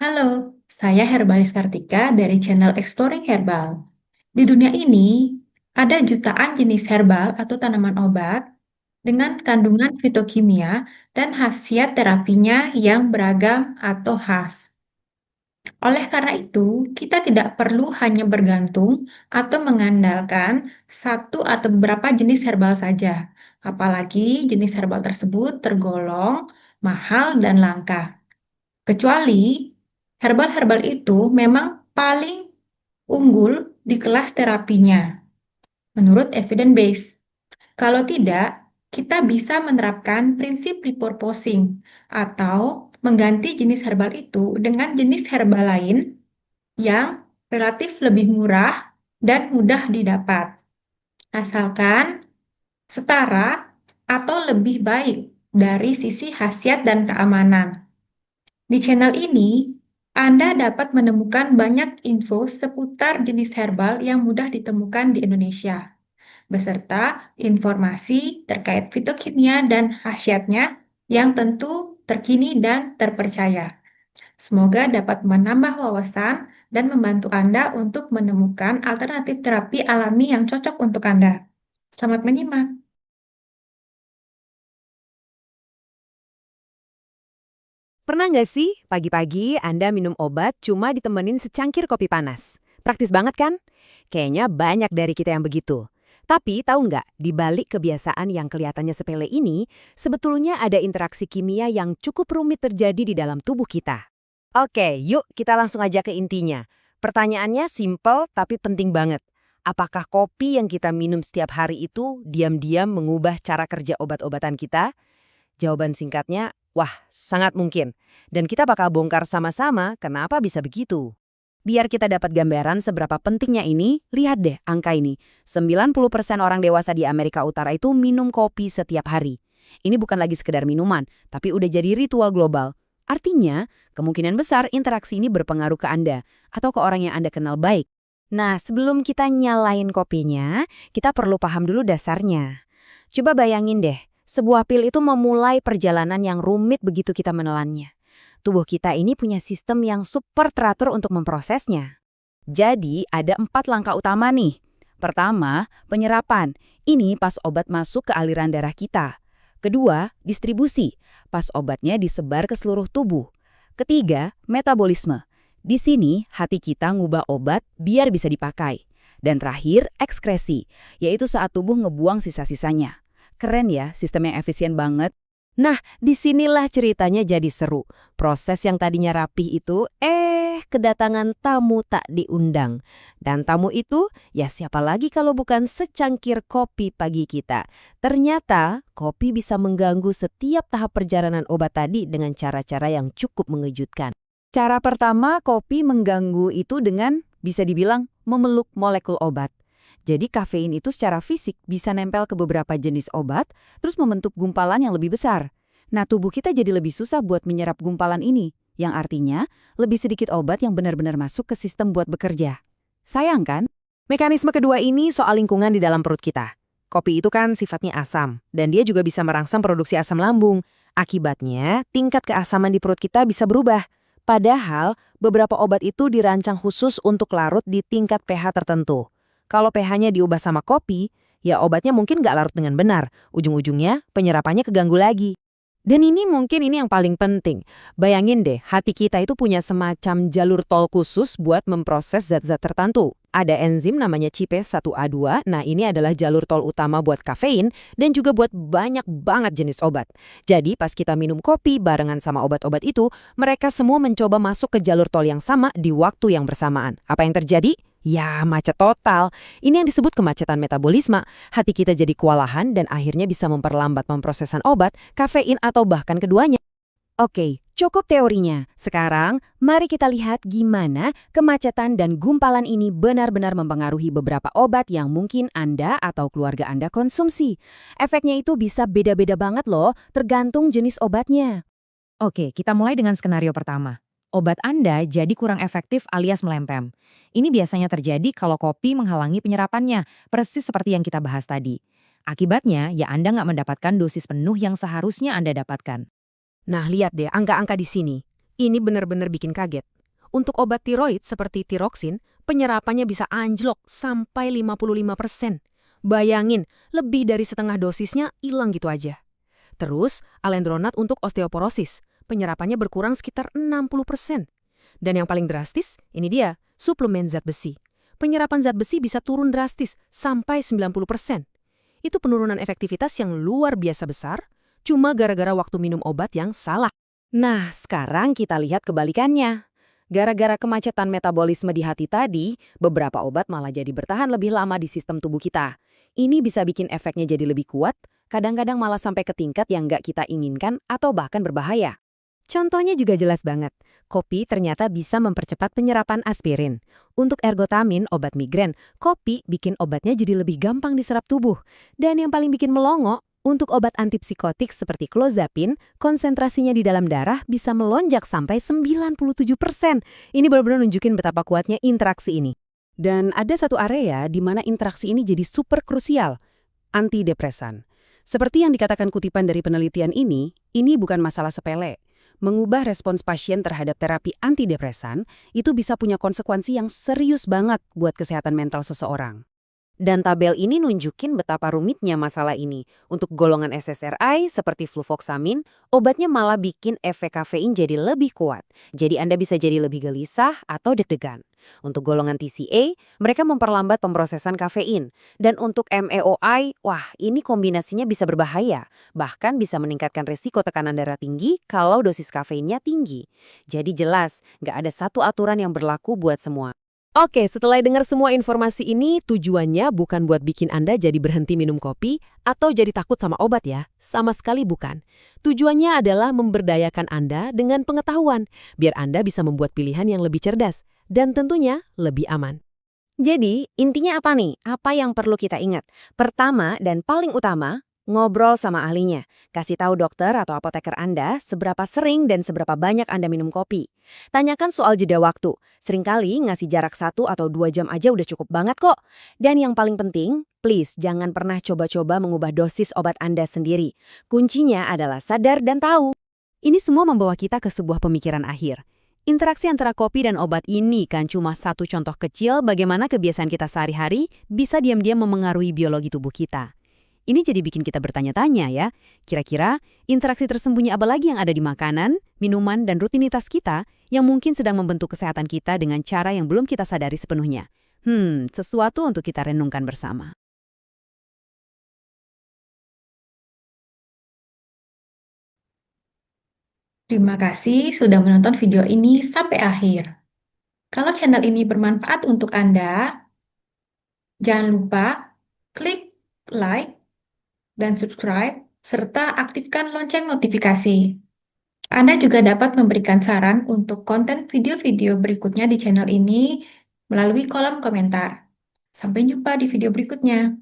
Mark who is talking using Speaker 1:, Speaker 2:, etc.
Speaker 1: Halo, saya Herbalis Kartika dari channel Exploring Herbal. Di dunia ini, ada jutaan jenis herbal atau tanaman obat dengan kandungan fitokimia dan khasiat terapinya yang beragam atau khas. Oleh karena itu, kita tidak perlu hanya bergantung atau mengandalkan satu atau beberapa jenis herbal saja, apalagi jenis herbal tersebut tergolong mahal dan langka. Kecuali herbal-herbal itu memang paling unggul di kelas terapinya, menurut evidence base. Kalau tidak, kita bisa menerapkan prinsip repurposing atau mengganti jenis herbal itu dengan jenis herbal lain yang relatif lebih murah dan mudah didapat, asalkan setara atau lebih baik dari sisi khasiat dan keamanan. Di channel ini, Anda dapat menemukan banyak info seputar jenis herbal yang mudah ditemukan di Indonesia, beserta informasi terkait fitokimia dan khasiatnya yang tentu terkini dan terpercaya. Semoga dapat menambah wawasan dan membantu Anda untuk menemukan alternatif terapi alami yang cocok untuk Anda. Selamat menyimak!
Speaker 2: Pernah nggak sih pagi-pagi Anda minum obat cuma ditemenin secangkir kopi panas? Praktis banget kan? Kayaknya banyak dari kita yang begitu. Tapi tahu nggak, di balik kebiasaan yang kelihatannya sepele ini, sebetulnya ada interaksi kimia yang cukup rumit terjadi di dalam tubuh kita. Oke, yuk kita langsung aja ke intinya. Pertanyaannya simple tapi penting banget. Apakah kopi yang kita minum setiap hari itu diam-diam mengubah cara kerja obat-obatan kita? Jawaban singkatnya, wah, sangat mungkin. Dan kita bakal bongkar sama-sama kenapa bisa begitu. Biar kita dapat gambaran seberapa pentingnya ini, lihat deh angka ini. 90% orang dewasa di Amerika Utara itu minum kopi setiap hari. Ini bukan lagi sekedar minuman, tapi udah jadi ritual global. Artinya, kemungkinan besar interaksi ini berpengaruh ke Anda atau ke orang yang Anda kenal baik. Nah, sebelum kita nyalain kopinya, kita perlu paham dulu dasarnya. Coba bayangin deh, sebuah pil itu memulai perjalanan yang rumit begitu kita menelannya. Tubuh kita ini punya sistem yang super teratur untuk memprosesnya. Jadi, ada 4 langkah utama nih. Pertama, penyerapan. Ini pas obat masuk ke aliran darah kita. Kedua, distribusi. Pas obatnya disebar ke seluruh tubuh. Ketiga, metabolisme. Di sini, hati kita ngubah obat biar bisa dipakai. Dan terakhir, ekskresi, yaitu saat tubuh ngebuang sisa-sisanya. Keren ya, sistem yang efisien banget. Nah, disinilah ceritanya jadi seru. Proses yang tadinya rapih itu, kedatangan tamu tak diundang. Dan tamu itu, ya siapa lagi kalau bukan secangkir kopi pagi kita. Ternyata, kopi bisa mengganggu setiap tahap perjalanan obat tadi dengan cara-cara yang cukup mengejutkan. Cara pertama, kopi mengganggu itu dengan, bisa dibilang, memeluk molekul obat. Jadi kafein itu secara fisik bisa nempel ke beberapa jenis obat, terus membentuk gumpalan yang lebih besar. Nah, tubuh kita jadi lebih susah buat menyerap gumpalan ini, yang artinya lebih sedikit obat yang benar-benar masuk ke sistem buat bekerja. Sayang kan? Mekanisme kedua ini soal lingkungan di dalam perut kita. Kopi itu kan sifatnya asam, dan dia juga bisa merangsang produksi asam lambung. Akibatnya, tingkat keasaman di perut kita bisa berubah. Padahal, beberapa obat itu dirancang khusus untuk larut di tingkat pH tertentu. Kalau pH-nya diubah sama kopi, ya obatnya mungkin nggak larut dengan benar. Ujung-ujungnya penyerapannya keganggu lagi. Dan ini yang paling penting. Bayangin deh, hati kita itu punya semacam jalur tol khusus buat memproses zat-zat tertentu. Ada enzim namanya CYP1A2, nah ini adalah jalur tol utama buat kafein dan juga buat banyak banget jenis obat. Jadi pas kita minum kopi barengan sama obat-obat itu, mereka semua mencoba masuk ke jalur tol yang sama di waktu yang bersamaan. Apa yang terjadi? Ya, macet total. Ini yang disebut kemacetan metabolisme. Hati kita jadi kewalahan dan akhirnya bisa memperlambat pemrosesan obat, kafein, atau bahkan keduanya. Oke, cukup teorinya. Sekarang, mari kita lihat gimana kemacetan dan gumpalan ini benar-benar mempengaruhi beberapa obat yang mungkin Anda atau keluarga Anda konsumsi. Efeknya itu bisa beda-beda banget loh, tergantung jenis obatnya. Oke, kita mulai dengan skenario pertama. Obat Anda jadi kurang efektif alias melempem. Ini biasanya terjadi kalau kopi menghalangi penyerapannya, persis seperti yang kita bahas tadi. Akibatnya, ya Anda nggak mendapatkan dosis penuh yang seharusnya Anda dapatkan. Nah, lihat deh angka-angka di sini. Ini benar-benar bikin kaget. Untuk obat tiroid seperti tiroksin, penyerapannya bisa anjlok sampai 55%. Bayangin, lebih dari setengah dosisnya hilang gitu aja. Terus, alendronat untuk osteoporosis, penyerapannya berkurang sekitar 60%. Dan yang paling drastis, ini dia, suplemen zat besi. Penyerapan zat besi bisa turun drastis sampai 90%. Itu penurunan efektivitas yang luar biasa besar, cuma gara-gara waktu minum obat yang salah. Nah, sekarang kita lihat kebalikannya. Gara-gara kemacetan metabolisme di hati tadi, beberapa obat malah jadi bertahan lebih lama di sistem tubuh kita. Ini bisa bikin efeknya jadi lebih kuat, kadang-kadang malah sampai ke tingkat yang nggak kita inginkan atau bahkan berbahaya. Contohnya juga jelas banget. Kopi ternyata bisa mempercepat penyerapan aspirin. Untuk ergotamin, obat migrain, kopi bikin obatnya jadi lebih gampang diserap tubuh. Dan yang paling bikin melongo, untuk obat antipsikotik seperti clozapine, konsentrasinya di dalam darah bisa melonjak sampai 97%. Ini benar-benar nunjukin betapa kuatnya interaksi ini. Dan ada satu area di mana interaksi ini jadi super krusial, antidepresan. Seperti yang dikatakan kutipan dari penelitian ini bukan masalah sepele. Mengubah respons pasien terhadap terapi antidepresan itu bisa punya konsekuensi yang serius banget buat kesehatan mental seseorang. Dan tabel ini nunjukin betapa rumitnya masalah ini. Untuk golongan SSRI seperti fluvoxamine, obatnya malah bikin efek kafein jadi lebih kuat. Jadi Anda bisa jadi lebih gelisah atau deg-degan. Untuk golongan TCA, mereka memperlambat pemrosesan kafein. Dan untuk MEOI, wah ini kombinasinya bisa berbahaya. Bahkan bisa meningkatkan risiko tekanan darah tinggi kalau dosis kafeinnya tinggi. Jadi jelas, nggak ada satu aturan yang berlaku buat semua. Oke, setelah dengar semua informasi ini, tujuannya bukan buat bikin Anda jadi berhenti minum kopi atau jadi takut sama obat ya. Sama sekali bukan. Tujuannya adalah memberdayakan Anda dengan pengetahuan, biar Anda bisa membuat pilihan yang lebih cerdas dan tentunya lebih aman. Jadi, intinya apa nih? Apa yang perlu kita ingat? Pertama dan paling utama, ngobrol sama ahlinya. Kasih tahu dokter atau apoteker Anda seberapa sering dan seberapa banyak Anda minum kopi. Tanyakan soal jeda waktu. Seringkali ngasih jarak 1 atau 2 jam aja udah cukup banget kok. Dan yang paling penting, please jangan pernah coba-coba mengubah dosis obat Anda sendiri. Kuncinya adalah sadar dan tahu. Ini semua membawa kita ke sebuah pemikiran akhir. Interaksi antara kopi dan obat ini kan cuma satu contoh kecil bagaimana kebiasaan kita sehari-hari bisa diam-diam memengaruhi biologi tubuh kita. Ini jadi bikin kita bertanya-tanya ya, kira-kira interaksi tersembunyi apa lagi yang ada di makanan, minuman, dan rutinitas kita yang mungkin sedang membentuk kesehatan kita dengan cara yang belum kita sadari sepenuhnya. Sesuatu untuk kita renungkan bersama.
Speaker 1: Terima kasih sudah menonton video ini sampai akhir. Kalau channel ini bermanfaat untuk Anda, jangan lupa klik like dan subscribe, serta aktifkan lonceng notifikasi. Anda juga dapat memberikan saran untuk konten video-video berikutnya di channel ini melalui kolom komentar. Sampai jumpa di video berikutnya.